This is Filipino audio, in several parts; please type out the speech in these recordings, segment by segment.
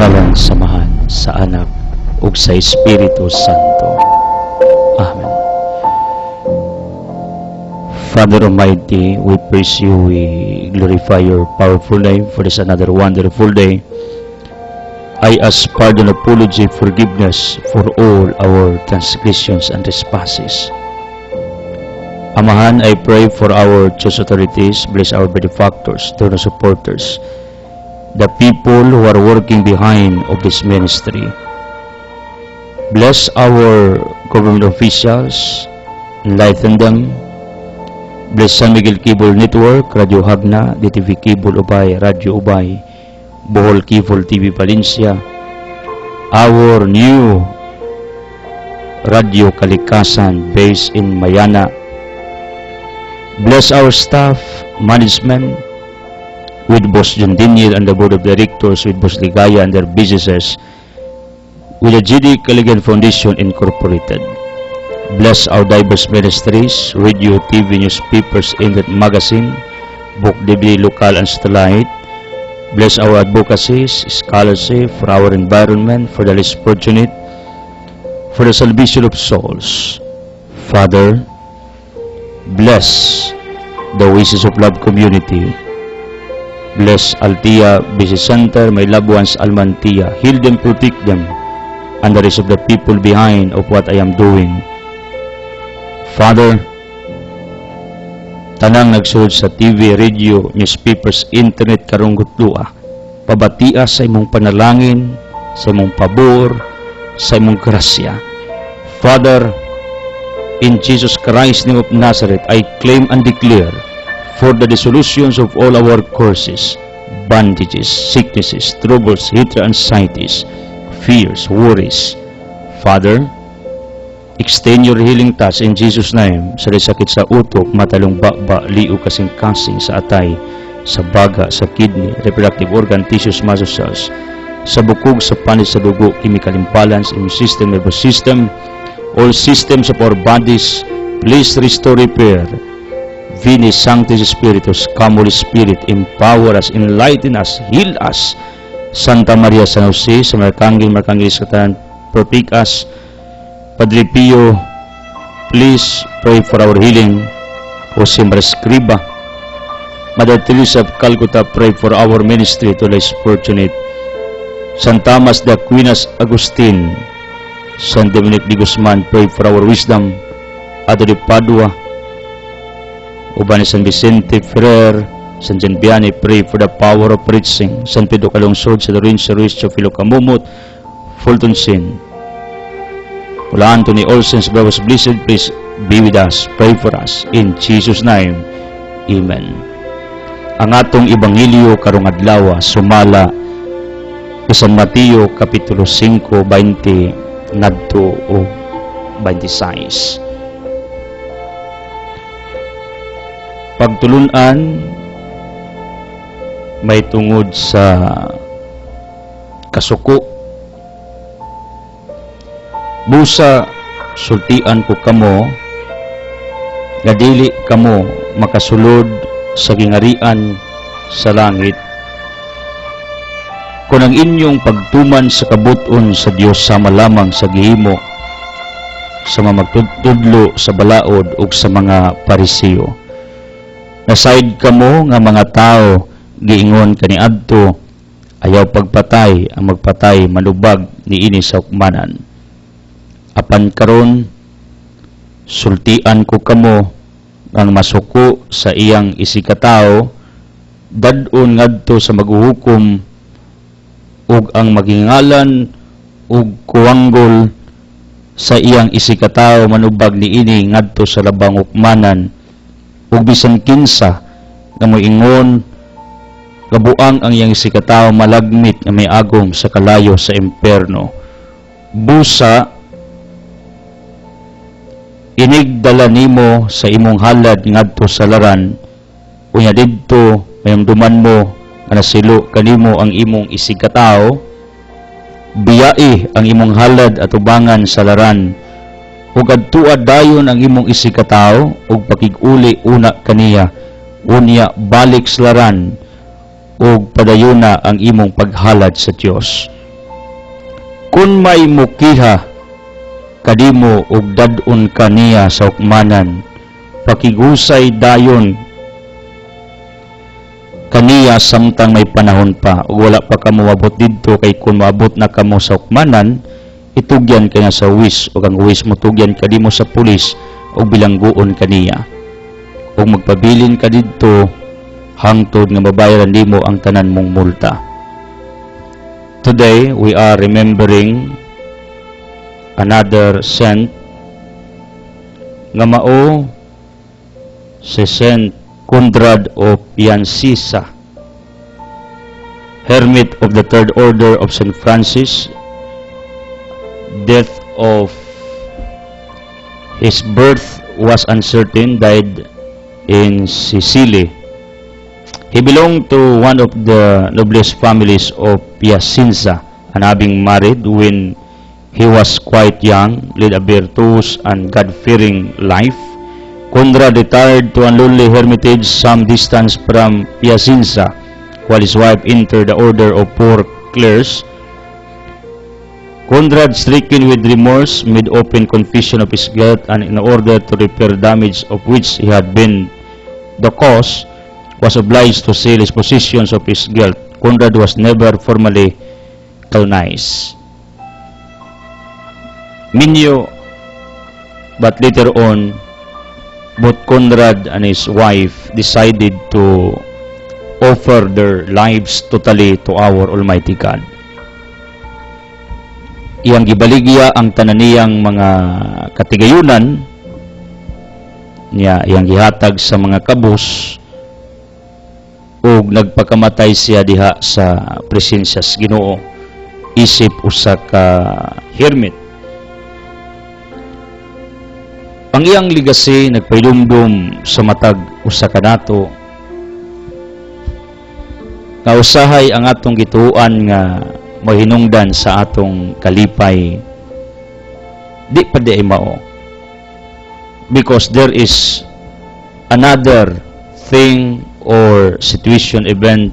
ngalan samahan sa Anak ug sa Espiritu Santo. Amen. Father Almighty, we praise you, we glorify your powerful name for this another wonderful day. I ask pardon, apology, forgiveness for all our transgressions and trespasses. Amahan, I pray for our church authorities, bless our benefactors, donor supporters, the people who are working behind of this ministry. Bless our government officials, enlighten them. Bless San Miguel Cable Network, Radio Hagna, DTV Cable Ubay, Radio Ubay, Bohol Cable TV Valencia, our new Radio Kalikasan based in Mayana. Bless our staff, management, with Boss John Daniel and the Board of Directors, with Boss Ligaya and their businesses, with the GD Caligan Foundation Incorporated. Bless our diverse ministries, radio, TV, newspapers, internet magazine, book, DVD, local and satellite. Bless our advocacies, scholarship, for our environment, for the less fortunate, for the salvation of souls. Father, bless the Wishes of Love community. Bless Altia Business Center, my loved ones, Almantia. Heal them, protect them, and the rest of the people behind of what I am doing. Father, tanang nagsuod sa TV, radio, newspapers, internet, karong gutlua, pabatia sa imong panalangin, sa imong pabor, sa imong grasya. Father, in Jesus Christ, name of Nazareth, I claim and declare for the dissolutions of all our curses, bondages, sicknesses, troubles, hatred, anxieties, fears, worries. Father, extend your healing touch in Jesus' name sa sakit sa utok, matalong baba, liu, kasing-kasing sa atay, sa baga, sa kidney, reproductive organ, tissues, muscle cells, sa bukog, sa panis, sa dugo, chemical imbalance, immune system, nervous system, all systems of our bodies. Please restore, repair. Veni Sanctis Spiritus, come Holy Spirit, empower us, enlighten us, heal us. Santa Maria San Jose, sa Markanggil sa Katanan, protect us. Padre Pio, please pray for our healing. Jose Marescriba, Mother Teresa of Calcutta, pray for our ministry to less fortunate. San Thomas de Aquinas Agustin, San Dominic de Guzman, pray for our wisdom. Ado de Padua, Uban San Vicente Ferrer, San Genbiane, pray for the power of preaching. San Pedro Calungsod, San Lorenzo Ruiz, Chofilo Camumut, Fulton Sin, Wala Anthony Olsen's brothers, blessed, please be with us, pray for us, in Jesus' name, Amen. Ang atong Ebanghelyo karong adlaw sumala sa San Mateo Kapitulo 5, 20 ngadto o 26. Pagtulunan may tungod sa kasuko. Busa sultian ko kamo nga dili kamo makasulod sa gingarian sa langit. Kung ang inyong pagtuman sa kabuton sa Dios sama lamang sa gihimo sa mga magtudlo sa balaod ug sa mga Pariseo. Nasayd kamo nga mga tao giingon kaniadto ayaw pagpatay, ang magpatay malubag niini sa hukmanan. Apan karon sultian ko kamo ang masuko sa iyang isikatao dadon ngadto sa maghuhukom ug ang magingalan ug kuwanggol sa iyang isikatao manubag niini ngadto sa labang hukmanan ug bisan kinsa nga moingon kabuang ang iyang isikatao malagmit nga may agom sa kalayo sa impierno. Busa inigdala nimo sa imong halad ngadto sa laran unya didto mayamduman mo nga nasilo kanimo ang imong isikatao, biyai ang imong halad at ubangan sa laran ug adtuad dayon ang imong isikatao ug pakig-uli una kaniya unya balik sa laran ug padayuna ang imong paghalad sa Dios. kun may mukiha kadimo og dad-on kaniya sa hukmanan, pakigusay dayon kaniya samtang may panahon pa ug wala pa kamo mabot didto, kay kun maabot na kamo sa hukmanan, itugyan kanya sa huwis ug ang huwis mo tugyan kadimo sa pulis ug bilangguon kaniya ug magpabilin ka didto hangtod nga mabayaran nimo ang tanan mong multa. Today we are remembering another saint nga mao si Saint Conrad of Piancisa, hermit of the Third Order of St. Francis. Death of his birth was uncertain, died in Sicily. He belonged to one of the noblest families of Piacenza, and having married when he was quite young, led a virtuous and God-fearing life. Conrad retired to a lonely hermitage some distance from Piacenza, while his wife entered the order of Poor Clares. Conrad, stricken with remorse, made open confession of his guilt, and in order to repair damage of which he had been the cause, was obliged to sell his possessions of his guilt. Conrad was never formally canonized. Minyo, but later on, both Conrad and his wife decided to offer their lives totally to our Almighty God. Iyang gibaligya ang tananiyang mga katigayunan niya, iyang gihatag sa mga kabus ug nagpakamatay siya diha sa presensya sa Ginoo isip usa ka hermit. Ang iyang legacy nagpailumdum sa matag usa ka nato nga usahay ang atong gituan nga mahinungdan sa atong kalipay di pa di ay mao, because there is another thing or situation, event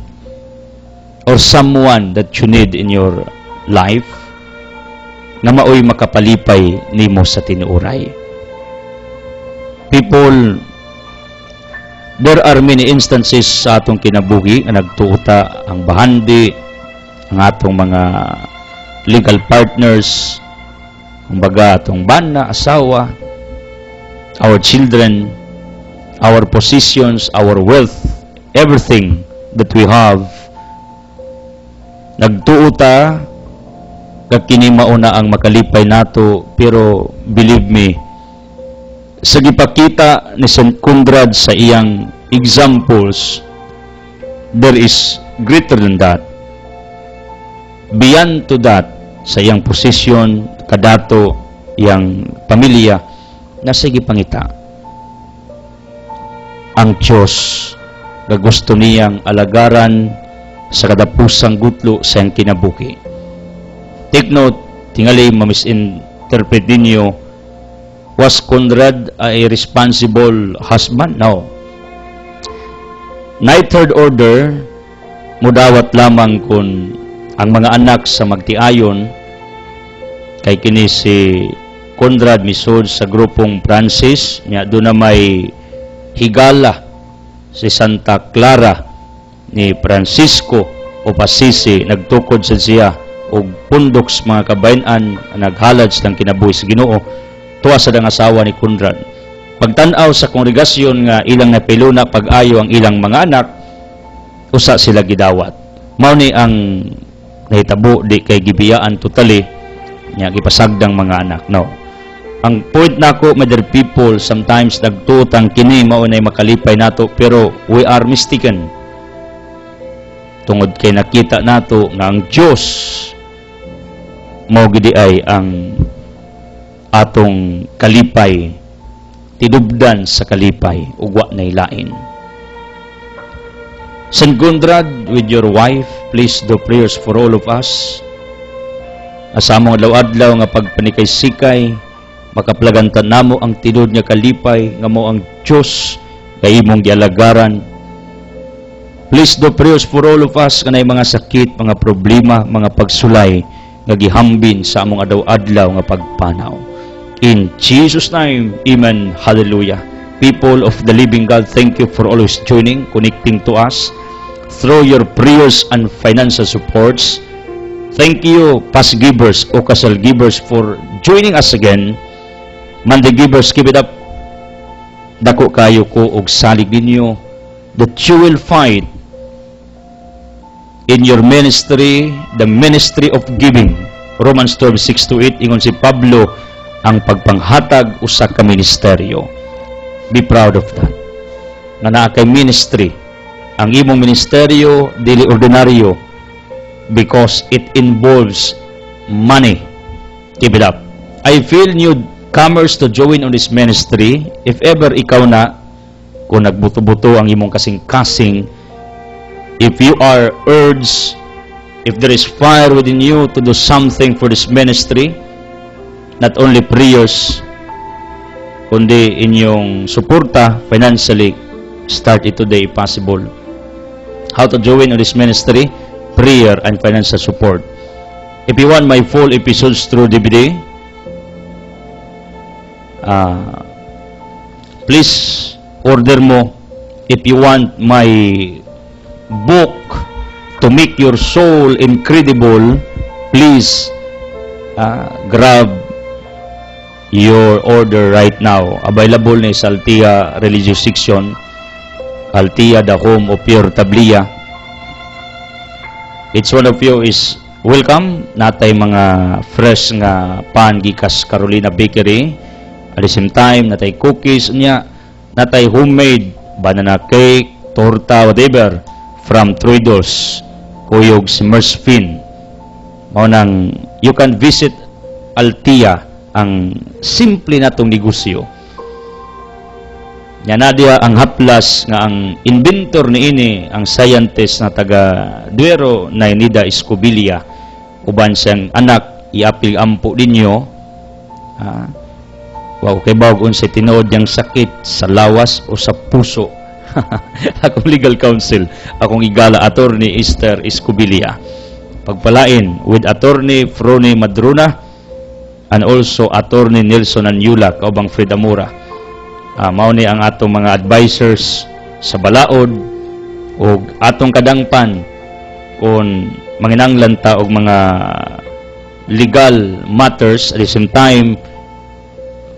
or someone that you need in your life na maoy makapalipay nimo sa tinuoray. People, there are many instances sa atong kinabuhi na nagtuuta ang bahandi, ang atong mga legal partners, kumbaga atong bana, asawa, our children, our possessions, our wealth, everything that we have, nagtuuta kag kini mao na ang makalipay nato, pero believe me, sa gipakita ni St. Conrad sa iyang examples, there is greater than that. Beyond to that, sa iyang posisyon, kadato, iyang pamilya, nasa gipangita. Ang Diyos na gusto niyang alagaran sa kadapusang gutlo sa iyang kinabuhi. Take note, tingali mamisinterpret ninyo, was Conrad a responsible husband? No. Night Third Order, mudawat lamang kung ang mga anak sa magtiayon, kay kini si Conrad misod sa grupong Francis, niya doon na may higala si Santa Clara ni Francisco o Assisi, nagtukod sa siya og pundok sa mga kabayan naghalad ng kinabuhi sa Ginoo. Tuwa sa dang asawa ni Conrad. Pagtanaw sa kongregasyon nga ilang napiluna pag-ayo ang ilang mga anak, usa sila gidawat. Mao ni ang nahitabo di kay gibiyaan totally nya gipasagdang mga anak. No. Ang point nako, my dear people, sometimes nagtuotang kini mao nay makalipay nato, pero we are mistaken. Tungod kay nakita nato nga ang Dios mao gidi ay ang atong kalipay, tidubdan sa kalipay, ugwa na ilain. St. Conrad, with your wife, please do prayers for all of us. Asamong adlaw-adlaw nga pagpanikay-sikay, makaplagantan namo ang tidud nga kalipay, nga mo ang Diyos, kay imong gialagaran. Please do prayers for all of us, kanay mga sakit, mga problema, mga pagsulay, nga gihambin sa among adlaw-adlaw nga pagpanaw. In Jesus' name, amen, hallelujah. People of the living God, thank you for always joining, connecting to us through your prayers and financial supports. Thank you, past givers o kasal givers, for joining us again. Monday givers, keep it up. Dako kayo ko og salig ninyo that you will find in your ministry, the ministry of giving. Romans 12:6-8, ingon si Pablo, ang pagpanghatag usa ka ministeryo. Be proud of that. Nga naa kay ministry. Ang imong ministeryo dili ordinaryo because it involves money. Keep it up. I feel newcomers to join on this ministry. If ever ikaw na, kung nagbuto-buto ang imong kasing-kasing, if you are urged, if there is fire within you to do something for this ministry, not only prayers, kundi inyong suporta financially, start it today if possible. How to join on this ministry? Prayer and financial support. If you want my full episodes through DVD, please order mo. If you want my book to make your soul incredible, please grab your order right now. Available na sa Altia Religious Section, Altia, the home of pure Tablia. Each one of you is welcome. Natay mga fresh nga pan gikas Carolina Bakery. At the same time, natay cookies niya, natay homemade banana cake, torta, whatever, from Trudeau's, Kuyog Smurfin. Maunang you can visit Altia, ang simple natong negosyo. Yan na dia ang haplas nga ang inventor ni ini, ang scientist na taga Duero na Nida Escobilia, uban siyang anak, iapil ampo ninyo. Wow, kay bagon sa tinuod yang sakit sa lawas o sa puso. Akong legal counsel, akong igala attorney Esther Escobilia. Pagpalain with attorney Frone Madruna and also attorney Nelson Anyula kaubang Fred Amora. Mao ni ang atong mga advisors sa balaod o atong kadangpan kung manginanglan ta og mga legal matters, at the same time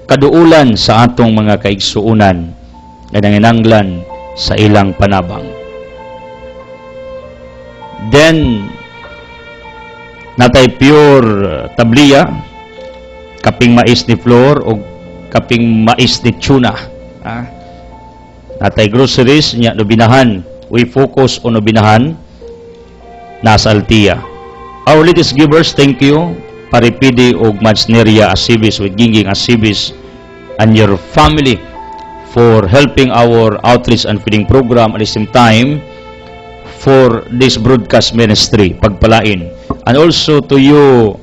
kaduulan sa atong mga kaigsuunan na nanginanglan sa ilang panabang. Then natay pure Tablia, kaping mais ni Flor o kaping mais ni Tuna. Natay groceries nya no binahan. We focus on no binahan nasa Altia. Our latest givers, thank you. Paripidi og Mansneria Asibis with Ginging Asibis and your family for helping our outreach and feeding program, at the same time for this broadcast ministry. Pagpalain. And also to you,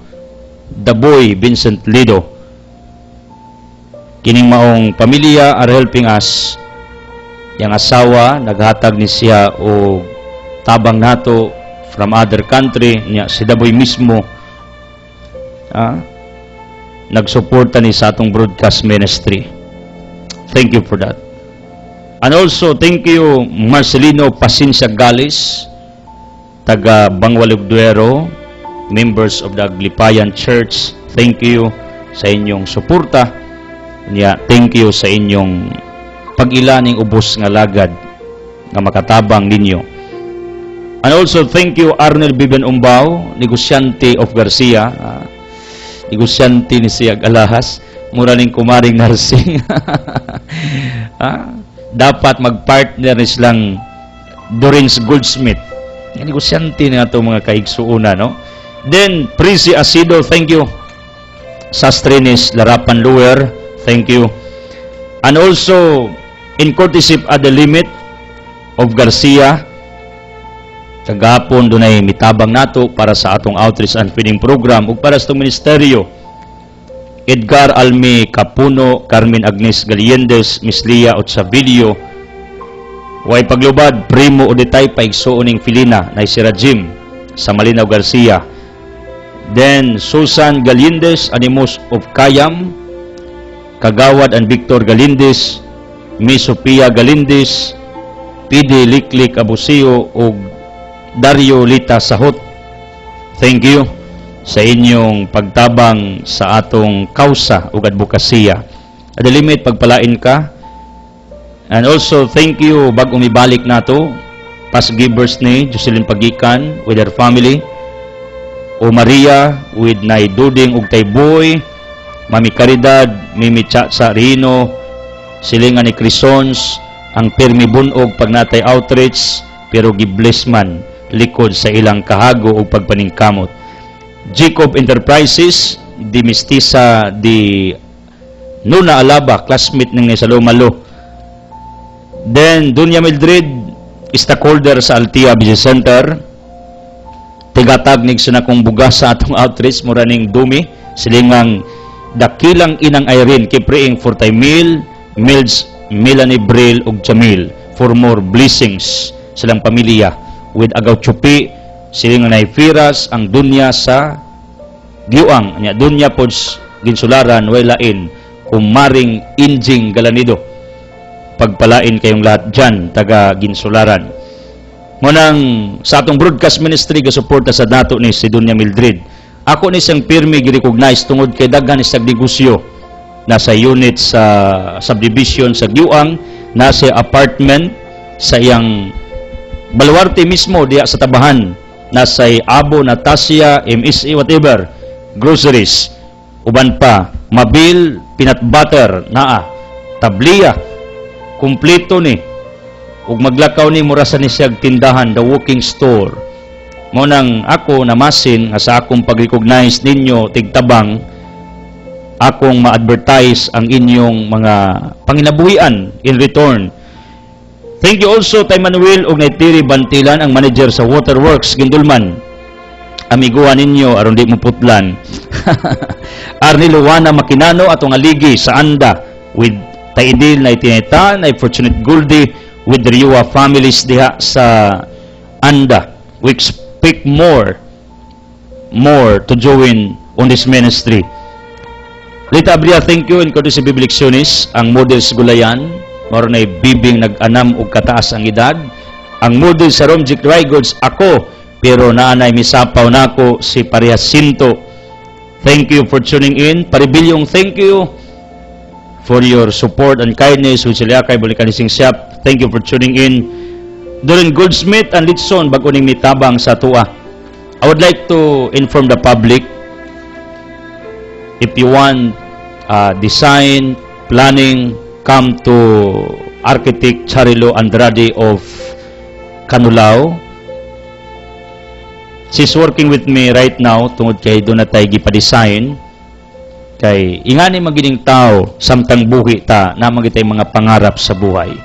the boy Vincent Lido, kining maong pamilya are helping us. Yang asawa naghatag ni siya o tabang nato from other country niya, si Daboy mismo nagsuporta ni sa atong broadcast ministry. Thank you for that. And also thank you Marcelino Pacincia Galis, taga Bangwalog Duero, members of the Aglipayan Church. Thank you sa inyong suporta. Thank you sa inyong pag-ilaning ubos nga lagad nga makatabang ninyo. And also thank you Arnel Biben Umbao, negosyante of Garcia, negosyante ni Siyag Alahas, mura ning kumaring nursing. Dapat mag-partner ni silang Dorins Goldsmith. Negosyante na ito mga kaigsuuna, no? Then, Prissy Asido, thank you. Sastrinis Larapan Lawyer, thank you. And also, in courtesy at the limit of Garcia, kagapon dunay mitabang nato para sa atong outreach and feeding program ug para sa itong ministeryo. Edgar Almi Capuno, Carmen Agnes Galiendes, Miss Lia Otsavilio, way paglubad, Primo Odetay Paigsuoning Filina, na si Rajim sa Malinaw Garcia, Then Susan Galindez, Animus of Kayam, Kagawad and Victor Galindez, Miss Sophia Galindez, PD Liklik Abusio ug Dario Lita Sahot. Thank you sa inyong pagtabang sa atong kausa ug advokasya. Adalimit pagpalain ka. And also thank you bag umibalik nato past givers ni Jocelyn Pagikan with her family, o Maria with Nay Duding ug Tay Boy, Mami Caridad, Mimi Cha Rino, silingan ni Crisons, ang Permi Bunog pag natay outreach, pero gibless man likod sa ilang kahago ug pagpaningkamot. Jacob Enterprises, di Mestiza di Nuna Alaba, classmate ning sa Lumalo. Then Dunya Mildred, stakeholder sa Altia Business Center, tigatagnig sa nakong bugas sa atong outreach, mura ning dumi, silingang dakilang inang Irene, kipreing for Taymil, Mills, Melanie Bril ug Jamil for more blessings silang pamilya with Agaw Chupi, silingang Naifiras, ang dunya sa Giuang, nya dunya pods ginsularan, walain, kumaring Injing Galanido. Pagpalain kayong lahat dyan, taga ginsularan. Munang sa atong broadcast ministry gasuporta sa dato ni si Dunya Mildred. Ako ni siyang pirmi gi-recognize tungod kay daghan sa negosyo nasa unit sa subdivision sa Giuang, nasa apartment sa iyang baluarte mismo diya sa tabahan, nasa Abo, Natasha, MSE, whatever, groceries, uban pa, mabil, peanut butter, naa, tabliya, kumpleto ni, ug maglakaw ni mura sa ni siyang tindahan, the walking store. Mo nang ako namasin nga sa akong pag-recognize ninyo tigtabang, akong ma-advertise ang inyong mga panginabuhian in return. Thank you also kay Manuel og Naitiri Bantilan, ang manager sa Waterworks Gindulman. Amiguan ninyo aron di mo putlan. Arnel Luwana Makinano atong aligi sa Anda with Taidil na Itineta, na Fortunate Goldie with the Riwa families diha sa Anda. We expect more to join on this ministry. Lita Abria, thank you. In Courtesy Biblictionist, ang models Gulayan, maroon ay bibing nag-anam o kataas ang edad. Ang model sa Romjic Rygods, ako, pero naanay misapaw na ako si Pariasinto. Thank you for tuning in. Paribilyong, thank you for your support and kindness. Hutsiliakay, Bulikanising Siap, thank you for tuning in. During Goldsmith and Litson, bago ning mitabang sa tuwa. I would like to inform the public, if you want design, planning, come to Architect Charilo Andrade of Canulao. She's working with me right now tungod kay doon na tayo gipa-design. Kay ingani magining tao, samtang buhi ta, na magitay mga pangarap sa buhay.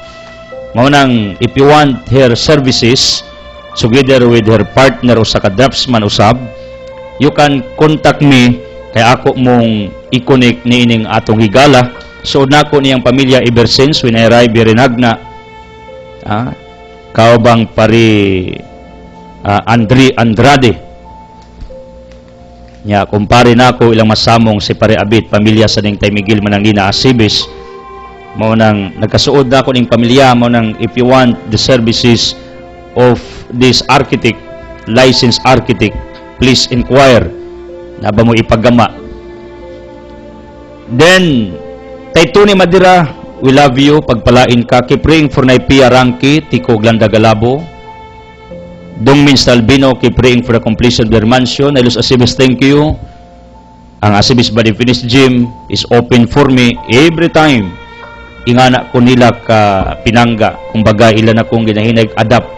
Maunang, if you want her services, together with her partner o sa ka-draftsman usab, you can contact me. Kaya ako mong i-connect ni ining atong higala. So na ko niyang pamilya ever since when I arrived here in Agna. Kaubang pari Andrade. Nya kumpare na ako ilang masamong si pare Abit, pamilya sa ning Taymigil Manangina Asibis. Mao nang nagkasuod na ako ning pamilya, mao nang if you want the services of this architect, licensed architect, please inquire. Na ba mo ipagama. Then kay Tony Madira, we love you, pagpalain ka. Keep praying for Naipia Rangki, Tico Glanda Galabo. Dongmin Stalbino, keep praying for the completion of their mansion. Elos Asibis, thank you. Ang Asibis Body Fitness Gym is open for me every time. Ingana ko nila ka pinangga. Kumbaga ilan akong ginahinag adapt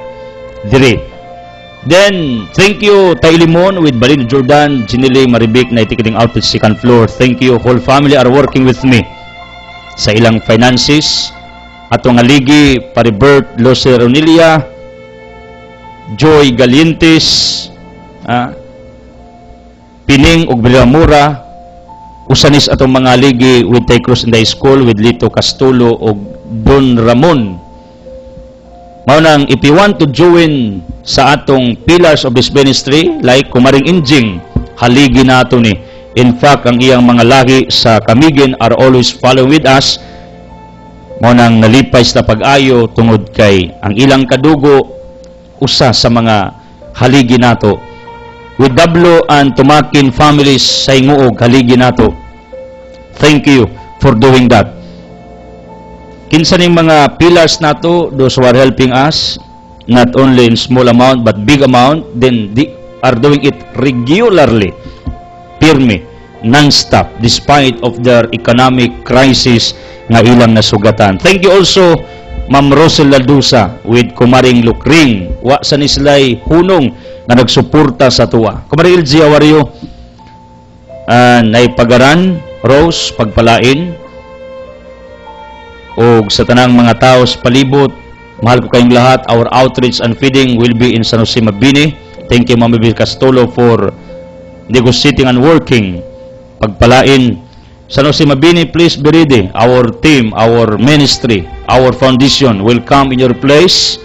dire. Then, thank you, Tay Limon with Balino Jordan, Ginile Maribik na itikiting out to second floor. Thank you, whole family are working with me sa ilang finances. Atong aligi, Paribert Lose Ronilia, Joy Galientes, Pining ug Bilamura, usanis atong mga aligi with Tay Cruz in the School, with Lito Castulo ug Don Ramon. Maunang, if you want to join sa atong pillars of this ministry, like Kumaring Injing, haligi nato ni. In fact, ang iyang mga lahi sa Camiguin are always following with us. Mo nang nalipay sa pag-ayo tungod kay ang ilang kadugo usa sa mga haligi nato. With Dablo and Tumakin families sa Hinguog, haligi nato. Thank you for doing that. Kinsa ning mga pillars nato, those who are helping us, not only in small amount but big amount, then they are doing it regularly, pirmi, non-stop, despite of their economic crisis nga ilang nasugatan. Thank you also, Ma'am Rosel Ladusa with Kumaring Lukring, wa sa nislay hunong nga nagsuporta sa tuwa. Kumaring LG, how are you? Naipagaran, Rose, pagpalain, o sa tanang mga tao sa palibot, mahal ko kayong lahat. Our outreach and feeding will be in San Jose Mabini. Thank you, Ma'am Bibi Castolo, for negotiating and working. Pagpalain, San Jose Mabini, please be ready. Our team, our ministry, our foundation will come in your place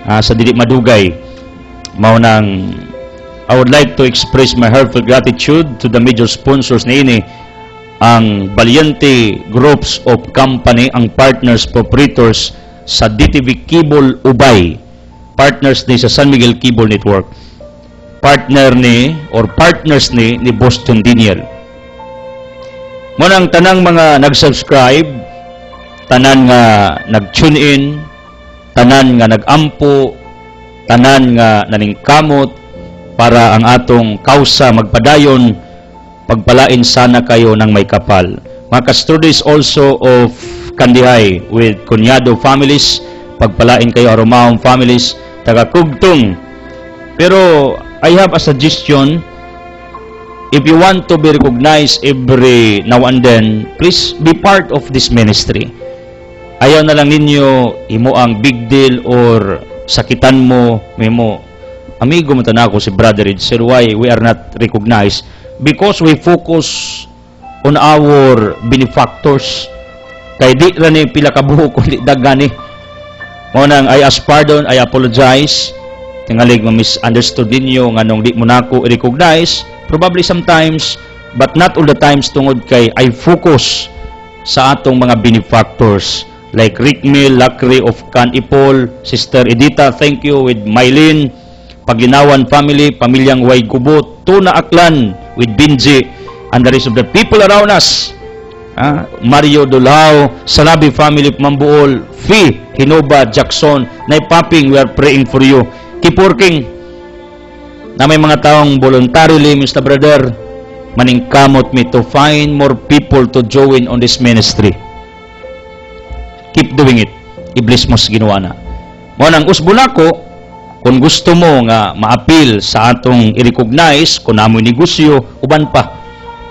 sa dili madugay. Maunang, I would like to express my heartfelt gratitude to the major sponsors na ini, ang Valiente Groups of Company, ang partners, proprietors sa DTV Cable Ubay, partners ni sa San Miguel Cable Network, partner ni or partners ni Boston Daniel. Munang tanang mga nag-subscribe, tanan nga nag-tune in, tanan nga nag-ampo, tanan nga naningkamot para ang atong kausa magpadayon, pagpalain sana kayo ng may kapal. Mga custodies also of Kandihay with Kunyado families, pagpalain kayo Aromahong families, taga-Kugtong. Pero I have a suggestion. If you want to be recognized every now and then, please be part of this ministry. Ayaw na lang ninyo imo ang big deal or sakitan mo, memo. Amigo mo tanako si Brother Ed, sir, why we are not recognized? Because we focus on our benefactors. Kay di ra ni pila ka buhok kundi dagani. Mo nang I ask pardon, I apologize. Tingalig ma-misunderstood ninyo nganong di mo nako i-recognize. Probably sometimes, but not all the times tungod kay I focus sa atong mga benefactors like Rick Mill, Lacri of Canipol, Sister Edita, thank you, with Mylene, Paglinawan family, Pamilyang Way Gubot, Tuna Aklan with Binji, and the rest of the people around us. Mario Dolao, Salabi family, Mambuol, Fi, Hinoba, Jackson, Naipaping, we are praying for you. Keep working. Na may mga taong voluntarily, Mr. Brother, maningkamot me to find more people to join on this ministry. Keep doing it. I-bless mo sa ginawa na. Mo nang usbunako, kung gusto mo nga ma-appeal sa atong i-recognize, kung namoy negosyo, uban pa.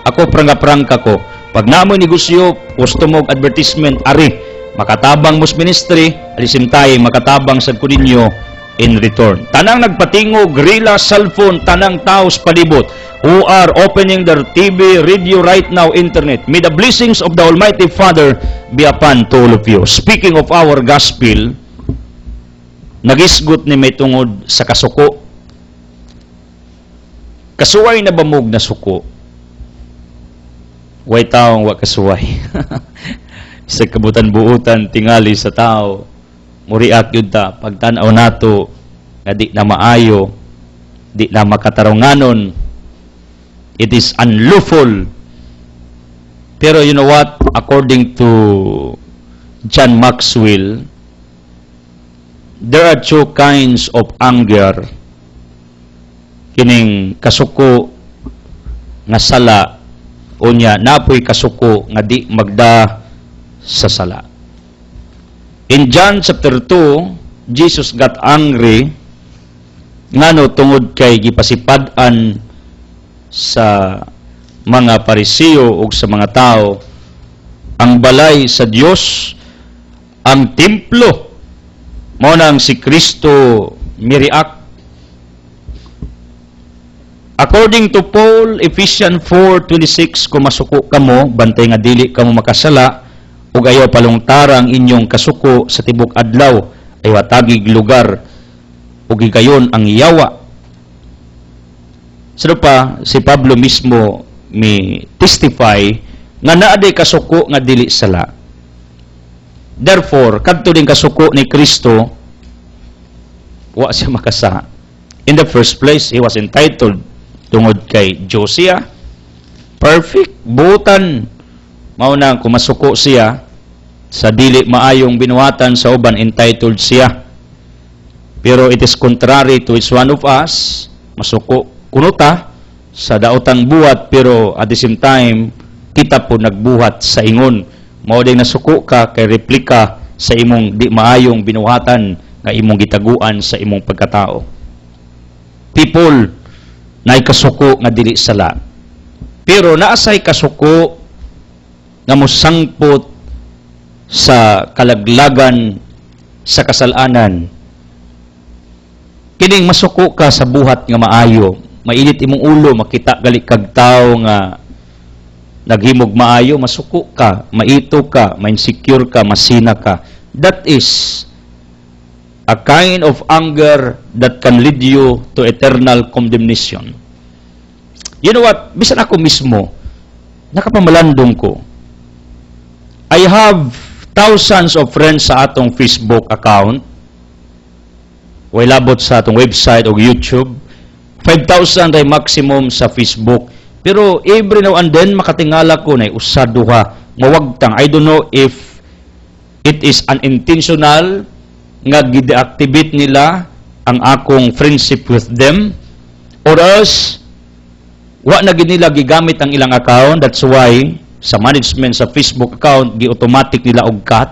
Ako prangka-prangka ko. Pag namoy negosyo, gusto mo advertisement, ari, makatabang mo sa ministry, alisim tayo, makatabang sa kuninyo, in return. Tanang nagpatingo, grilla, cellphone, tanang tao sa palibot who are opening their TV, radio right now, internet. May the blessings of the Almighty Father be upon to all of you. Speaking of our gospel, nagisgot ni may tungod sa kasuko. Kasuway na bamog na suko. Way taong wa kasuway. Sa kabutan-buutan tingali sa tao. Muriak yun ta, pagtanaw nato, na di na maayo, di na makatarunganon, it is unlawful. Pero you know what? According to John Maxwell, there are two kinds of anger. Kining kasuko nga sala, unya napoy kasuko nga di magda sa sala. In John chapter 2, Jesus got angry ngano tungod kay gipasipad-an sa mga Pariseo o sa mga tao ang balay sa Dios, ang templo mao nang si Kristo miriak. According to Paul, Ephesians 4:26, kung masuko kamo, bantay nga dili kamo makasala, ug ayaw palungtarang inyong kasuko sa tibok adlaw ay watagig lugar ug gigayon ang yawa. So pa, si Pablo mismo may testify nga naaday kasuko nga dili sala. Therefore, kadto din kasuko ni Kristo, wa siya makasa. In the first place, he was entitled tungod kay Josiah. Perfect, butan. Mauna kung masuko siya, sa dili maayong binuhatan sa uban, entitled siya. Pero it is contrary to each one of us, masuko kunuta sa daotang buhat, pero at the same time, kita po nagbuhat sa ingon. Mao din nasuko ka kay replika sa imong di maayong binuhatan nga imong gitaguan sa imong pagkatao. People na kasuko nga dili sala. Pero naasay kasuko nga mosangpot sa kalaglagan sa kasalanan. Kining masuko ka sa buhat nga maayo, mainit imong ulo, makita gali kag tawo nga naghimog maayo, masuko ka, maito ka, ma-insecure ka, masina ka. That is a kind of anger that can lead you to eternal condemnation. You know what? Bisan ako mismo, nakapamalandong ko. I have thousands of friends sa atong Facebook account. Way labot sa atong website o YouTube. 5,000 ay maximum sa Facebook. Pero every now and then, makatingala ko na usaduha, mawagtang. I don't know if it is unintentional nga gide-activate nila ang akong friendship with them, or else wa na gid nila gigamit ang ilang account. That's why sa management sa Facebook account gi-automatic nila og cut.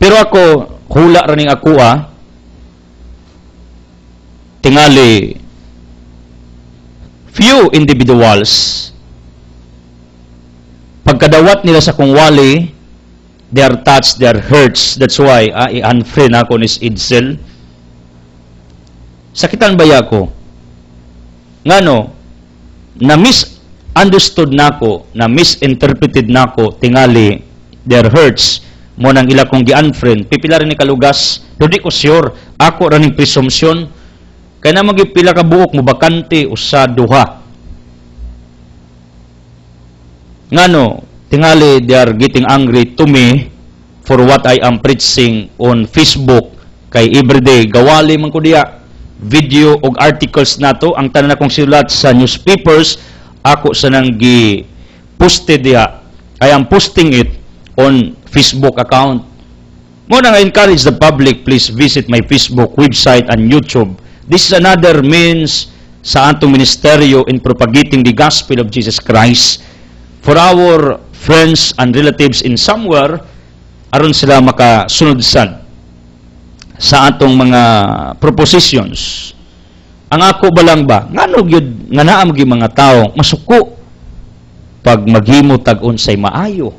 Pero ako hula ra ning ako tingali few individuals pagkadawat nila sa kong wali, they are touched, they are hurts. That's why i-unfriend ako ni Edsel. Sakitan baya ko ngano na misunderstood nako, na misinterpreted nako, tingali their hurts mo nang ila kong gi-unfriend. Pipila rin ni kalugas, pero di ko sure, ako raning presumption kaya na magipila ka buok mo bakante usa duha. Ngano, tingali they are getting angry to me for what I am preaching on Facebook. Kay everyday gawali man ko diya video og articles nato, ang tanan akong silat sa newspapers, ako sa nang gi-posted diya. I am posting it on Facebook account. Mo nang encourage the public, please visit my Facebook website and YouTube. This is another means sa atong ministeryo in propagating the gospel of Jesus Christ for our friends and relatives in somewhere, aron sila makasunod sad sa atong mga propositions. Ang ako ba lang ba, ngano gyud nga naa mga mga tao masuko pag maghimo tag unsay maayo,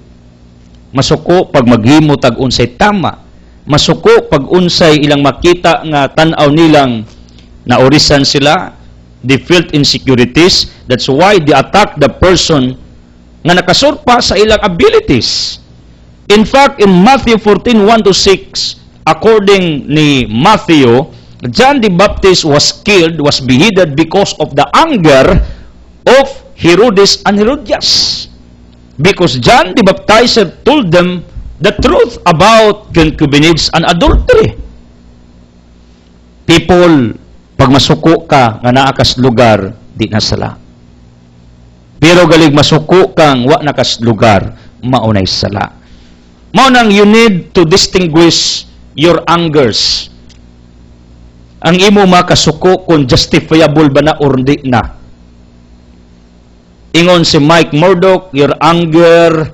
masuko pag maghimo tag unsay tama, masuko pag unsay ilang makita nga tan-aw nilang naorisan sila, they felt insecurities. That's why they attack the person nga nakasurpa sa ilang abilities. In fact, in Matthew 14:1-6, according ni Matthew, John the Baptist was killed, was beheaded because of the anger of Herodes and Herodias. Because John the Baptizer told them the truth about concubinage and adultery. People, pag masuko ka nga naa kas lugar, di na sala. Pero galig masuko kang wa na kas lugar, maunay sala. Mao nang you need to distinguish your angers. Ang imo makasuko kung justifiable ba na or di na. Ingon si Mike Murdock, your anger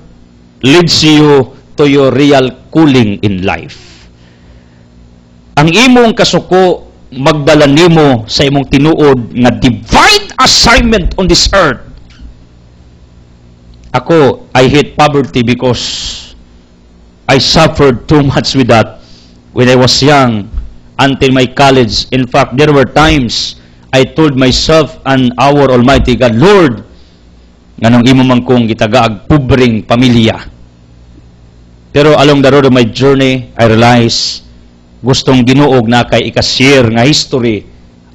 leads you to your real calling in life. Ang imong kasuko magdala nimo sa imong tinuod nga divine assignment on this earth. Ako, I hate poverty because I suffered too much with that when I was young until my college. In fact, there were times I told myself and our Almighty God, Lord, nganong imo man kong gitagaag pubring pamilya. Pero along the road of my journey, I realized gustong ginuog na kay ikashare nga history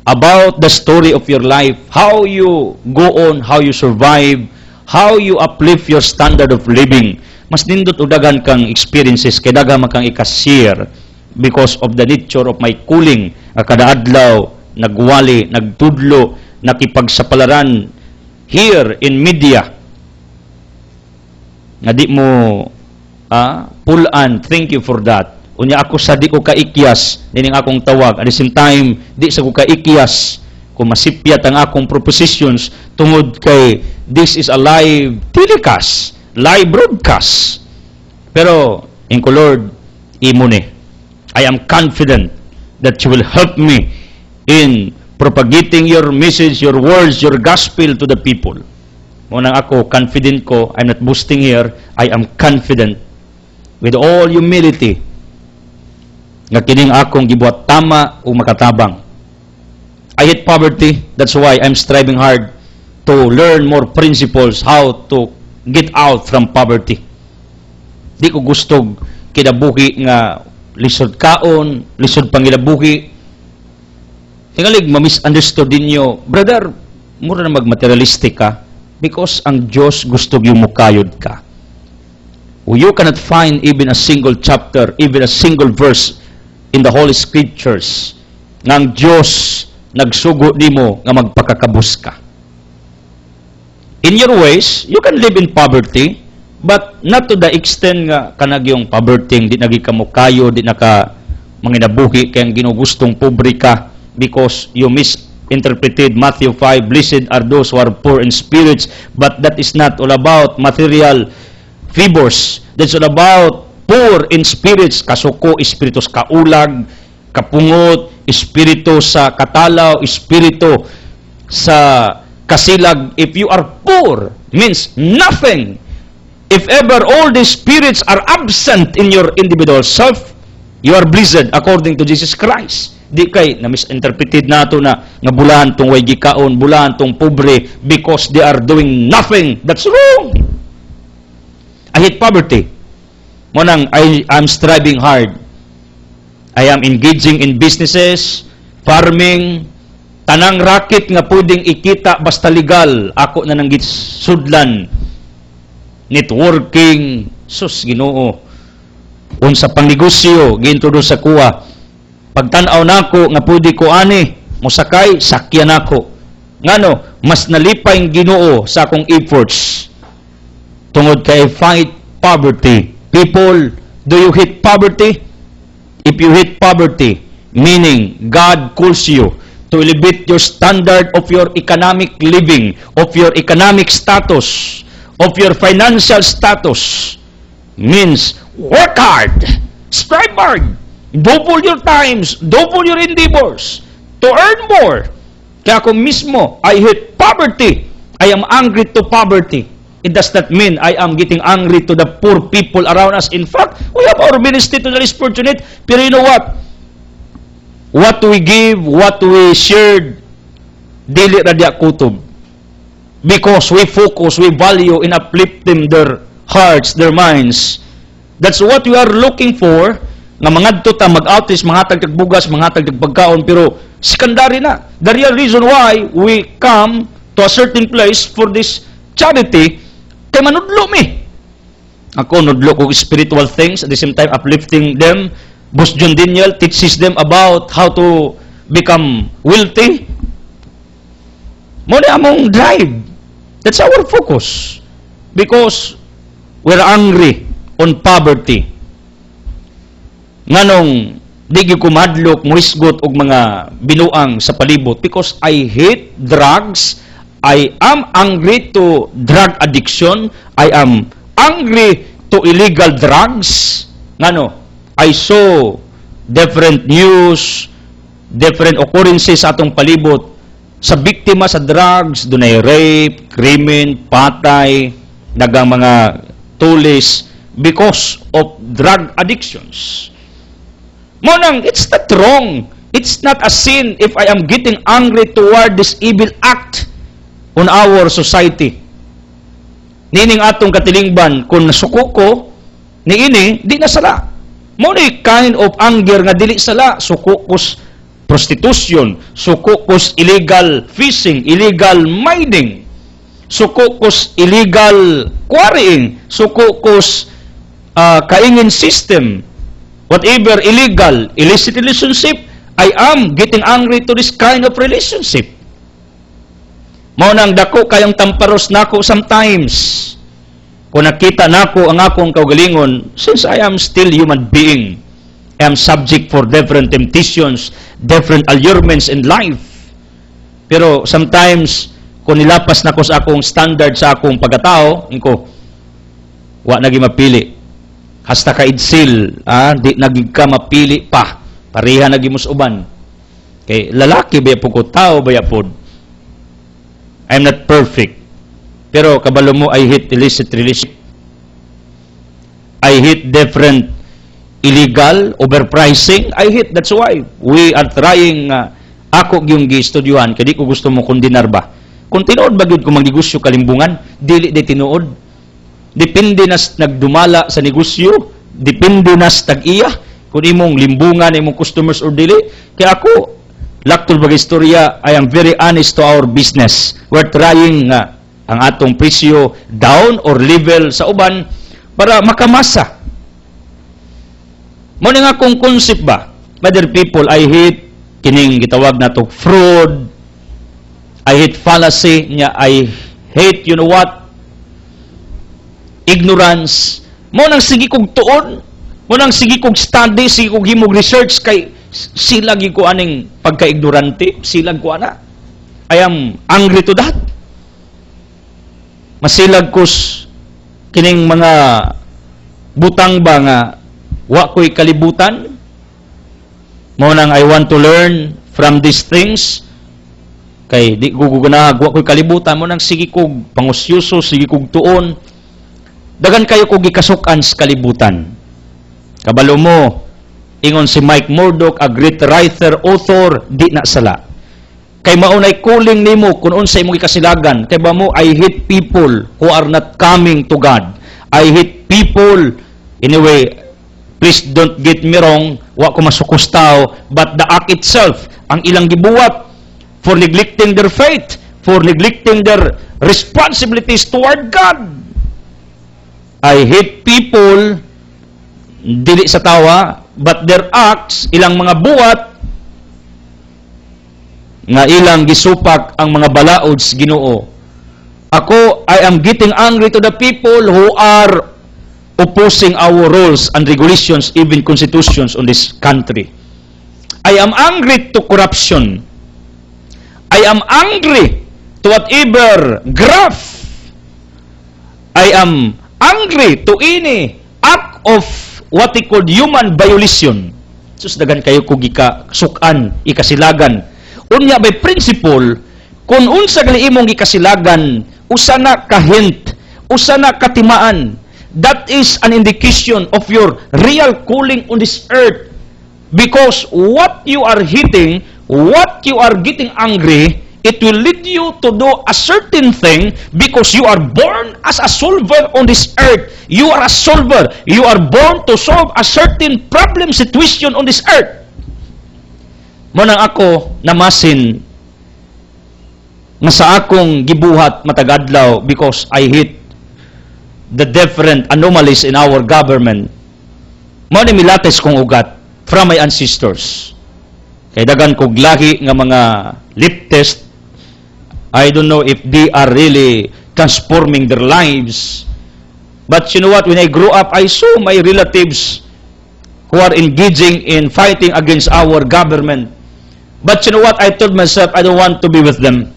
about the story of your life, how you go on, how you survive, how you uplift your standard of living. Mas nindot udagan kang experiences, kay daga man kang ikashare because of the nature of my calling. Kada adlaw, nagwali, nagtudlo, nakipagsapalaran here in media. Nga di mo pulaan, thank you for that. Unya ako sa di ko kaikyas, dining akong tawag. At the same time, di sa ko kaikyas, kung masipyat ang akong propositions, tungod kay this is a live telecast, live broadcast. Pero, in ko Lord, imo ni, I am confident that you will help me in propagating your message, your words, your gospel to the people. Munang ako, confident ko, I'm not boasting here, I am confident with all humility nga kining akong gibuhat tama o makatabang. I hate poverty, that's why I'm striving hard to learn more principles how to get out from poverty. Di ko gustog kinabuhi nga lisod kaon, lisod pangilabuhi. Tingalig, ma-misunderstood ninyo, brother, mura na mag-materialistic ka because ang Diyos gusto yung mukayod ka. You cannot find even a single chapter, even a single verse in the Holy Scriptures nga ang Diyos nagsugo nimo nga magpakakabus ka. In your ways, you can live in poverty, but not to the extent nga kanag yung poverty, di nagi ka mukayo, di naka manginabuhi kayang ginugustong pobre ka because you misinterpreted Matthew 5, blessed are those who are poor in spirits, but that is not all about material favors. That's all about poor in spirits, kasuko, espiritu sa kaulag, kapungot, espiritu sa katalaw, espiritu sa kasilag. If you are poor, means nothing. If ever all these spirits are absent in your individual self, you are blessed according to Jesus Christ. Di kay na misinterpreted nato na nga bulahan tong way gikaon, bulahan tong pobre because they are doing nothing. That's wrong. I hate poverty. Monang I'm striving hard. I am engaging in businesses, farming, tanang racket nga pwedeng ikita basta legal. Ako na nang sudlan. Networking, sus Ginoo. Unsa pang negosyo gintroduce sa kuha. Pagtan-aw nako nga pwede ko ani, mosakay sakyan nako. Ngano, mas nalipay ang Ginoo sa akong efforts. Tungod kay fight poverty. People, do you hate poverty? If you hate poverty, meaning God calls you to elevate your standard of your economic living, of your economic status, of your financial status, means work hard, strive hard, double your times, double your endeavors to earn more. Kaya ako mismo, I hate poverty. I am angry to poverty. It does not mean I am getting angry to the poor people around us. In fact, we have our ministry to the less fortunate. Pero you know what? What we give, what we shared, dili radya kutob. Because we focus, we value in uplifting their hearts, their minds. That's what we are looking for. Nga mangadto ta mag-outreach, mga tagbugas, mga tagpagkaon, pero secondary na. The real reason why we come to a certain place for this charity, kay manudlo mi. Ako nudlo ko spiritual things, at the same time uplifting them. Boss John Daniel teaches them about how to become wealthy. Muna among drive. That's our focus. Because we're angry on poverty. Nganong di gyud ko madlok, muisgot og mga binuang sa palibot because I hate drugs. I am angry to drug addiction. I am angry to illegal drugs. Ngano? I saw different news, different occurrences sa atong palibot sa biktima sa drugs, dunay rape, krimen, patay, dagang mga tulis because of drug addictions. Monang, it's not wrong. It's not a sin if I am getting angry toward this evil act on our society. Nining atong katilingban, kung nasuko ko, niini, di na sala. Mo ni kind of anger nga dili sala, suko ko prostitution, suko kos illegal fishing, illegal mining, suko kos illegal quarrying, suko kos kaingin system, whatever illegal, illicit relationship, I am getting angry to this kind of relationship. Mao nang dako kayong tamparos nako sometimes. Kung nakita nako ang akong kaugalingon, since I am still human being, I am subject for different temptations, different allurements in life. Pero sometimes, kung nilapas nako sa akong standard sa akong pagkatao, inko, wa nagi mapili. Hasta ka idsil, di nagig ka mapili pa. Pareha nagimus uban. Kay lalaki ba po ko, tao ba po? I'm not perfect. Pero kabalo mo, I hate illicit relationship. I hate different illegal, overpricing. I hate, that's why we are trying, ako yung gi-studyuhan, kaya di ko gusto mo kundinar ba. Kung tinuod ba yun kung mag-negosyo kalimbungan, dili di tinuod. Depende na nagdumala sa negosyo, depende na tag-iya, kung imong limbungan, imong customers or dili. Kaya ako, laktol bagay istorya, I am very honest to our business. We're trying ang atong presyo down or level sa uban para makamasa. Mo nga akong concept ba? Other people, I hate kining gitawag na to fraud. I hate fallacy niya. I hate, you know what? Ignorance. Mo nang sige kog tuon. Mo nang sige kog study, sige kog himog research kay silag ko aning pagka-ignorante, silag ko ana. I am angry to that. Masilag kos kining mga butang ba nga wa ko'y kalibutan. Mo nang I want to learn from these things. Kay di ko gugunag, wa ko'y kalibutan. Mo nang sige kog pangusyoso, sige kog tuon. Dagan kayo kog gikasukan sa kalibutan. Kabalo mo, ingon si Mike Murdoch, a great writer, author, di na sala. Kay maunay kuling nimo kung unsay imong ikasilagan. Kay ba mo, I hate people who are not coming to God. I hate people, anyway, please don't get me wrong, wa ko masukustaw, but the act itself, ang ilang gibuwat for neglecting their faith, for neglecting their responsibilities toward God. I hate people, dili sa tawa, but their acts, ilang mga buwat, nga ilang gisupak ang mga balaod sa Ginoo. Ako, I am getting angry to the people who are opposing our rules and regulations, even constitutions on this country. I am angry to corruption. I am angry to whatever graft. I am angry to any act of what they call human violation. Susdagan kayo kung ikasukan, ikasilagan. Unya by principle, kung unsa gali imong ikasilagan, usa na ka-hint, usa na katimaan, that is an indication of your real calling on this earth. Because what you are hitting, what you are getting angry, it will lead you to do a certain thing because you are born as a solver on this earth. You are a solver. You are born to solve a certain problem situation on this earth. Munang ako namasin nga sa akong gibuhat matagadlaw because I hate the different anomalies in our government. Mao ni milates kong ugat from my ancestors. Kay dagan kog lahi nga mga leftist. I don't know if they are really transforming their lives. But you know what? When I grew up, I saw my relatives who are engaging in fighting against our government. But you know what? I told myself, I don't want to be with them.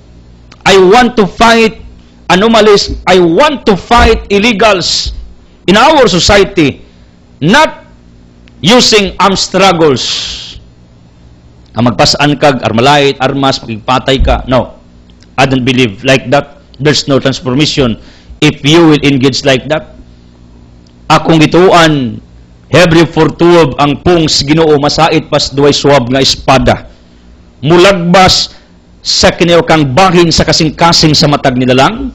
I want to fight anomalies. I want to fight illegals in our society. Not using armed struggles. Ang magpasaan kag, armalait, armas, pagpatay ka. No. I don't believe like that. There's no transformation if you will engage like that. Akong gituan, every fortuob ang pungs Ginoo masait pas duay suwab nga espada. Mulagbas sa kinayo kang bahin sa kasing-kasing sa matag nila lang.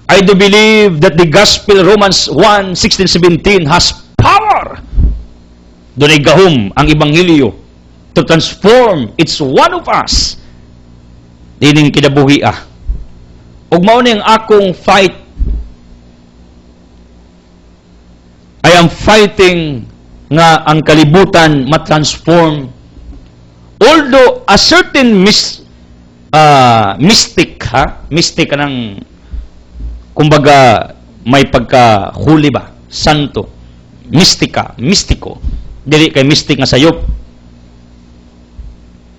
I do believe that the gospel Romans 1:16-17 has power. Dunay gahom ang ebanghelyo. to transform. It's one of us. Dining kinabuhi ug mao ning akong fight. I am fighting nga ang kalibutan ma-transform. Although a certain mystic kanang kumbaga may pagkahuli ba, santo, mistiko, dili kay mystic nga sayop.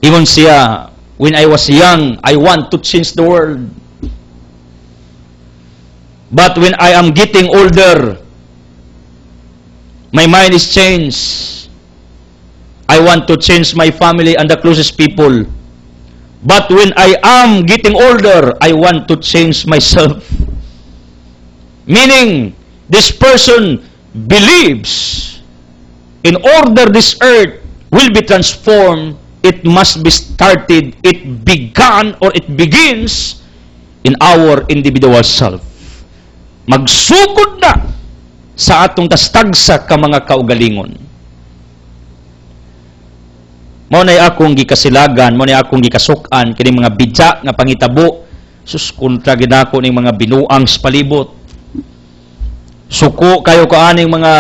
Ingon siya, when I was young, I want to change the world. But when I am getting older, my mind is changed. I want to change my family and the closest people. But when I am getting older, I want to change myself. Meaning, this person believes in order this earth will be transformed, it must be started, it began or it begins in our individual self. Magsugod na sa atong tastagsa ka mga kaugalingon. Mao nay akong gikasilagan, mao nay akong gikasukan kini mga bidya nga pangitabo. Sus kontra gid ako ning mga binuang sa palibot. Suko kayo kaaning mga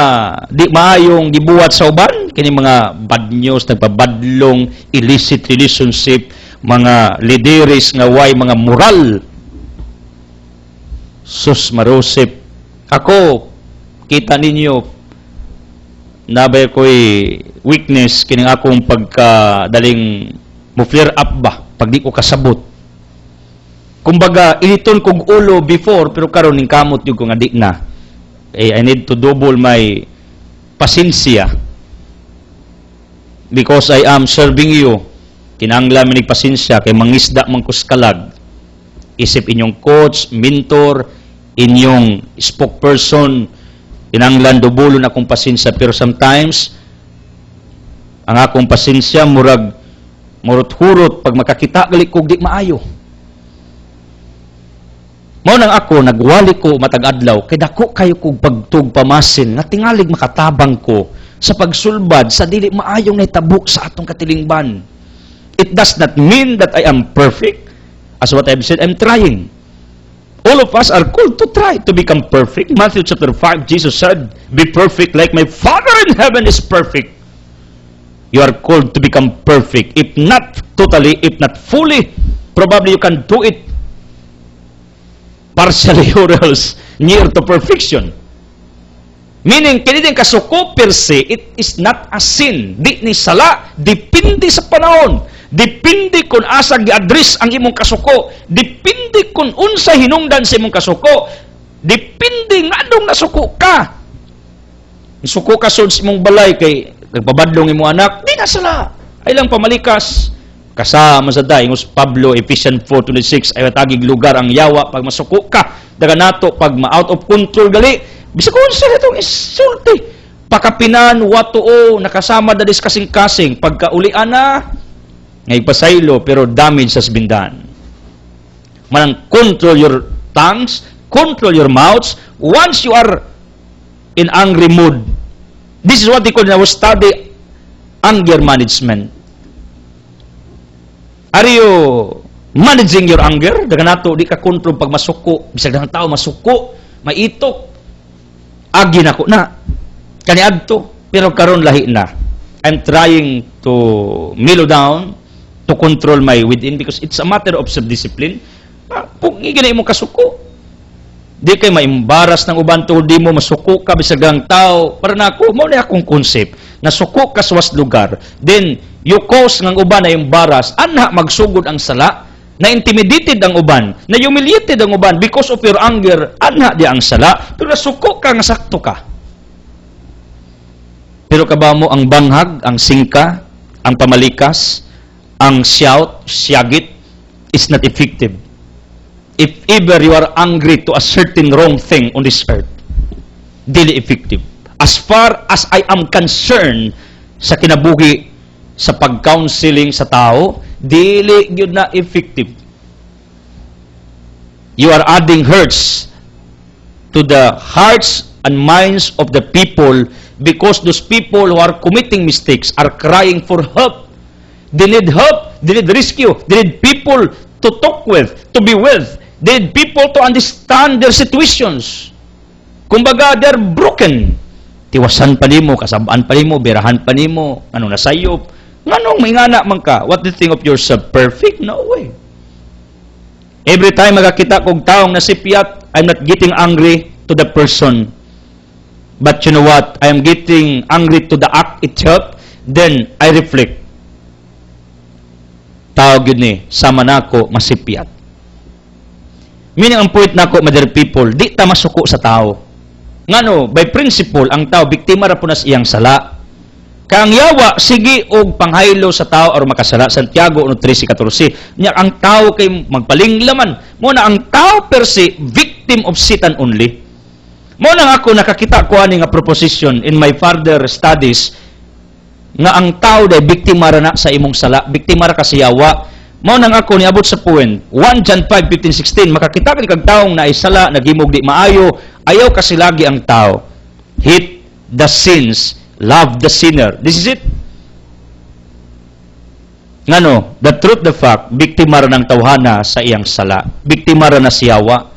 di maayong gibuhat sa uban, kini mga bad news, nagpabadlong illicit relationship, mga lideres nga way mga moral. Sus marusip. Ako, kita ninyo, nabay ko'y weakness, kining akong pagkadaling mo-flare up ba, pag di ko kasabot. Kumbaga, initon kong ulo before, pero karon ning kamot yung kung adik na. I need to double my pasensya. Because I am serving you. Kinanglan manig pasensya, kay mangisda mangkuskalag. Isip inyong coach, mentor, inyong spokesperson, kinanglan dubulon akong pasensya. Pero sometimes, ang akong pasensya, murot-hurot, pag makakita gali kog di maayo. Mao nang ako, nagwali ko matag-adlaw, kay dako kayo kog pagtug pamasin, nga tingalig makatabang ko sa pagsulbad, sa dili maayong naitabo sa atong katilingban. It does not mean that I am perfect. As what I've said, I'm trying. All of us are called to try to become perfect. Matthew chapter 5, Jesus said, be perfect like my Father in heaven is perfect. You are called to become perfect. If not totally, if not fully, probably you can do it partially or else near to perfection. Meaning, kiniting kasuko per se, it is not a sin. Di ni sala, depende sa panahon. Depende kung asa gi-address ang imong kasuko. Depende kung unsa hinungdan sa imong kasuko. Depende nga anong nasuko ka. Isuko ka sa imong balay kay nagpabadlong imong anak, di na sala. Ay lang pamalikas. Kasama sa daing Pablo, Ephesians 4:26, ay matagig lugar ang yawa pag masuko ka. Daga nato, pag ma-out of control gali, bisa ko unsa itong isulti. Pakapinan, watuo, nakasama dadis kasing-kasing. Pagkaulian na, ngay pasaylo, pero damage sa bindan. Manang control your tongues, control your mouths. Once you are in angry mood, this is what they call in our study, anger management. Are you managing your anger? Daga nato, di ka control pag masuko. Bisag ng tao masuko, maitok. Agi na ko na. Kaniadto. Pero karon lahi na. I'm trying to mellow down, to control my within because it's a matter of self-discipline. Kung iginay mo kasuko, di kay maimbaras ng uban tungod di mo masuko ka bisag ang tao. Para na ako, mao na akong concept. Nasuko ka sa was lugar, then you cause ng uban na yung baras, anha magsugod ang sala, na intimidated ang uban, na humiliated ang uban because of your anger, anha di ang sala, pero nasuko ka nga sakto ka. Pero kaba mo ang banghag, ang singka, ang pamalikas, ang shout, siyagit, is not effective. If ever you are angry to a certain wrong thing on this earth, dili effective. As far as I am concerned sa kinabuhi sa pag-counseling sa tao, dili yun na effective. You are adding hurts to the hearts and minds of the people because those people who are committing mistakes are crying for help. They need help. They need rescue. They need people to talk with, to be with. They need people to understand their situations. Kumbaga, they're broken. Tiwasan pa nimo, kasabaan pa nimo, birahan pa nimo, anong nasayop. Nganong may ngana man ka? What do you think of yourself? Perfect? No way. Every time magkakita kong taong nasipyat, I'm not getting angry to the person. But you know what? I am getting angry to the act itself. Then, I reflect. Tawag yun sama na ako masipyat. Meaning, ang point na ako, my dear people, di ta masuko sa tao. Ngano, by principle, ang tao, biktima ra po na iyang sala. Kang yawa, sige og panghaylo sa tao or makasala. Santiago 1:13-14. Nya ang tao kay magpalinglaman. Muna ang tao per se, victim of Satan only. Muna ako nakakita ko ani nga proposition in my further studies nga ang tao day biktima ra na sa imong sala, biktima ra ka sa yawa. Mao nang ako niabot sa point 1 John 5:15-16 makakita ka kag taong naisala naghimog di maayo, ayaw kasi lagi ang tao. Hate the sins, love the sinner. This is it. Ngano, the truth, the fact, biktima ra ng tawhana sa iyang sala, biktima ra na sa yawa.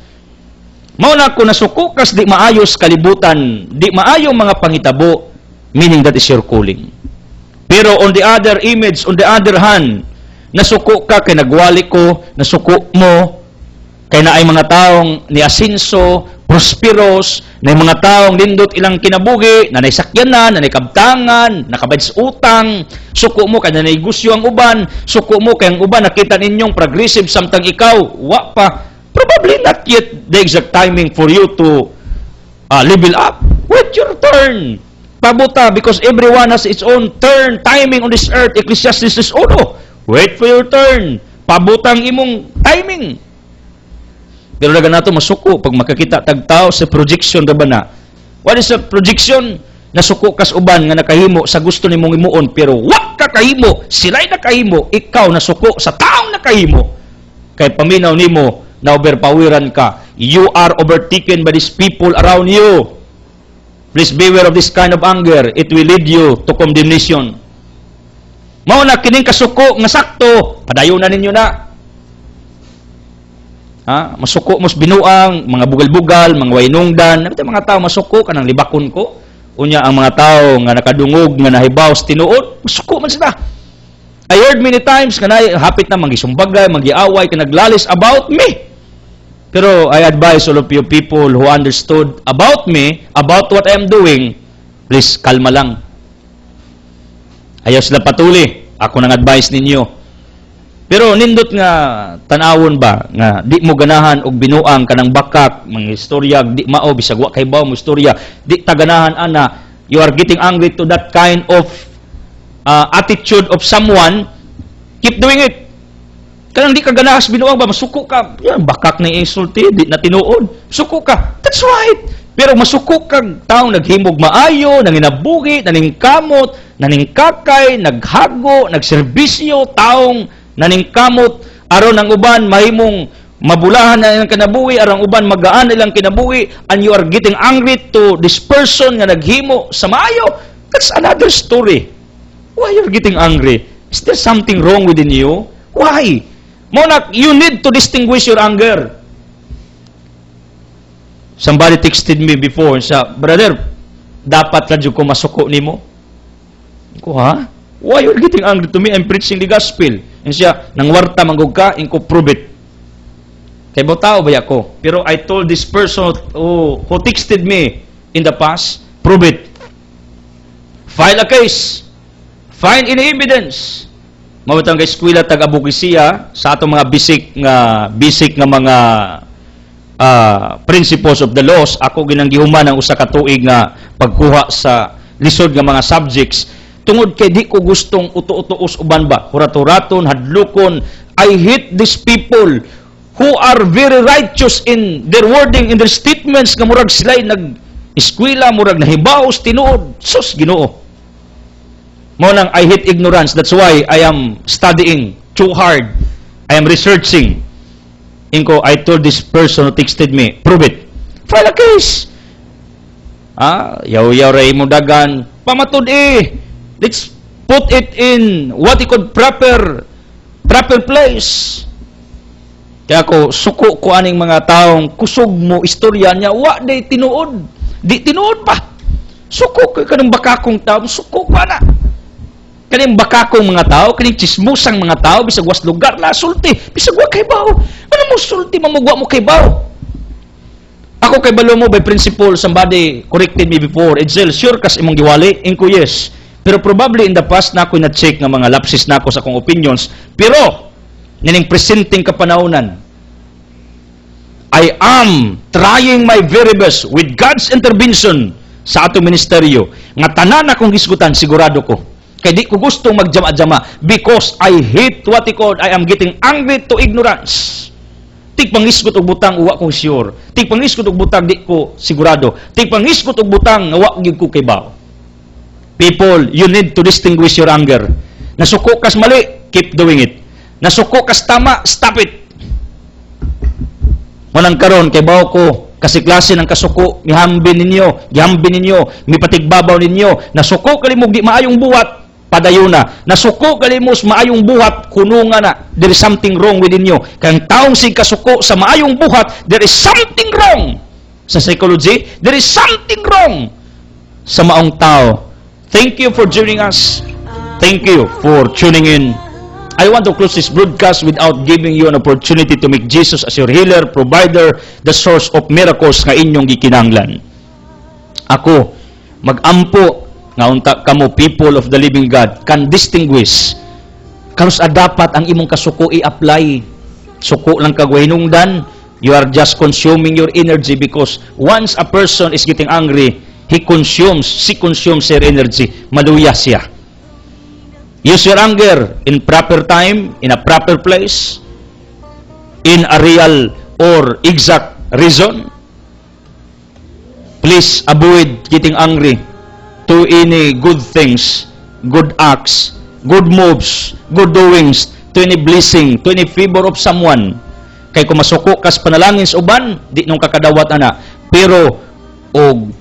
Mao na ako nasukukas di maayos kalibutan, di maayong mga pangitabo, meaning that is your calling. Pero on the other image, on the other hand, nasuko ka kay nagwali ko, nasuko mo kay naay mga taong ni asinso, prosperous, na mga taong lindot ilang kinabuhi, na naisakyanan, na naikabtangan, nakabayad sa utang, suko mo kay nanay-gusyo ang uban, suko mo kay ang uban nakita ninyong progressive samtang ikaw, wa pa. Probably not yet the exact timing for you to level up. Wait your turn. Pabuta, because everyone has its own turn, timing on this earth. Ecclesiastes 1. Wait for your turn. Pabutang imong timing. Pero naga nato masuko pag makakita tagtao sa projection ra ba na. What is a projection? Nasuko kas uban nga nakahimo sa gusto nimong imuon pero wa ka kahimo, sila'y nakahimo, ikaw nasuko sa taong nakahimo. Kay paminaw nimo na overpoweran ka. You are overtaken by these people around you. Please beware of this kind of anger. It will lead you to condemnation. Mao na kining kasuko nga sakto, padayon na ninyo na. Masuko mos binuang, mga bugal-bugal, mga wainungdan, nabita mga tao masuko kanang libakon ko. Unya ang mga tao nga nakadungog nga nahibaw sa tinuod, masuko man sila. I heard many times nga hapit na manggisumbagay, manggiaway, ka naglalis about me. Pero I advise all of you people who understood about me, about what I am doing, please, kalma lang. Ayaw sila patuli. Ako nang advise ninyo. Pero nindot nga tanawon ba, nga di mo ganahan og binuang kanang bakak, mga istorya, di mao, bisag wa kay baw mo istorya, di taganahan ana, you are getting angry to that kind of attitude of someone, keep doing it. Kanang di ka ganahas binuang ba, masuko ka. Yan, bakak na insulti, di na tinuod. Suko ka. That's right. Pero masuko ka, taong naghimog maayo, nanginabuhi, naningkamot, naningkakay, naghago, nagserbisyo, taong naningkamot, aron ang uban, mahimong mabulahan na ilang kinabuhi, arang uban, magaan ilang kinabuhi, and you are getting angry to this person nga naghimo sa maayo. That's another story. Why you're getting angry? Is there something wrong within you? Why? Monak, you need to distinguish your anger. Somebody texted me before, sa brother, dapat radyo ko masuko nimo. Ko, ha? Why you're getting angry to me? I'm preaching the gospel. And siya, nang warta manggog ka, inko prove it. Kay tao ba ako? Pero I told this person who texted me in the past, prove it. File a case. Find any evidence. Mawatang kay eskwela tag-abogisiya sa atong mga basic nga mga principles of the laws. Ako ginanggihuman ang usa ka tuig nga pagkuha sa lisod nga mga subjects tungod kay di ko gustong uto-utoos uban ba, hurat-huraton, hadlukon. I hate these people who are very righteous in their wording, in their statements, nga murag sila'y nag-eskwela, murag nahibaos, tinuod. Sus, Ginoo. Mo nang I hate ignorance. That's why I am studying too hard. I am researching. Inko, I told this person who texted me, prove it. File a case. Yaw-yaw ray mo dagan. Pamatud Let's put it in what you call proper place. Kaya ako, suko ko aning mga taong kusog mo istorya niya, wa di tinuod. Di tinuod pa. Suko ko kanang bakakong tao, suko ko na. Kaning bakakong mga tao, kaning chismusang mga tao, bisag was lugar na sulti, bisag wa kay baw. Ano mo sulti, mamugwa mo kay baw? Ako kay balo mo by principle, somebody corrected me before, Edsel, sure kas imong giwali? Inko yes. Pero probably in the past na ako na-check ng mga lapses na ako sa akong opinions, pero nining presenting kapanahonan, I am trying my very best with God's intervention sa atong ministeryo. Nga tanan akong gisgutan, sigurado ko. Kaya di ko gustong magjama-jama because I hate what I call, I am getting angry to ignorance. Tigpangisgot og butang, uwa kong sure. Tigpangisgot og butang, di ko sigurado. Tigpangisgot og butang, uwa ko kay bao. People, you need to distinguish your anger. Nasuko kas mali, keep doing it. Nasuko kas tama, stop it. Manang karon kay bawo ko kasi klase ng kasuko, gihambin ninyo, mipatigbabaw ninyo. Nasuko kalimog di maayong buhat, padayuna. Nasuko kalimos maayong buhat, kununga na. There is something wrong within you. Kaya taong sig kasuko sa maayong buhat, there is something wrong. Sa psychology, there is something wrong sa maong tao. Thank you for joining us. Thank you for tuning in. I want to close this broadcast without giving you an opportunity to make Jesus as your healer, provider, the source of miracles nga inyong gikinahanglan. Ako, magampo nga unta kamo people of the living God can distinguish. Karos dapat ang imong kasuko i-apply. Suko lang kagwahinungdan, you are just consuming your energy because once a person is getting angry, she consumes her energy. Maluya siya. Use your anger in proper time, in a proper place, in a real or exact reason. Please avoid getting angry to any good things, good acts, good moves, good doings, to any blessing, to any favor of someone. Kay kung masuko kas panalangin sa uban, di nung kakadawat ana. Pero, og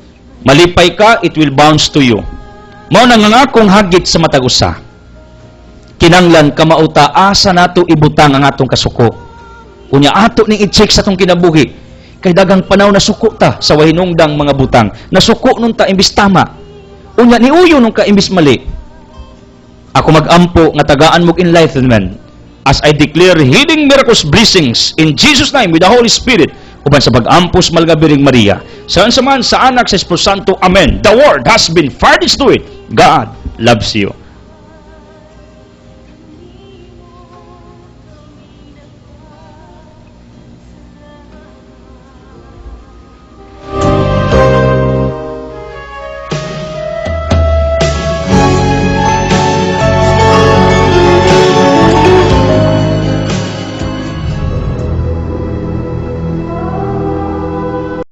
malipay ka, it will bounce to you. Mao nang nga akong hagit sa matag usa. Kinanglan kamauta asa nato ibutang ang atong kasuko. Unya ato ning i-check sa atong kinabuhi. Kay dagang panahon na suko ta sa wahinungdang mga butang. Nasuko nun ta imbis tama. Unya niuyo nung ka imbis mali. Ako magampo nga tagaan mog enlightenment as I declare healing miracles blessings in Jesus name with the Holy Spirit uban sa pag-ampos malgabiring Maria. Saan sa man sa anak sa Espiritu Santo. Amen. The word has been furnished to it. God loves you.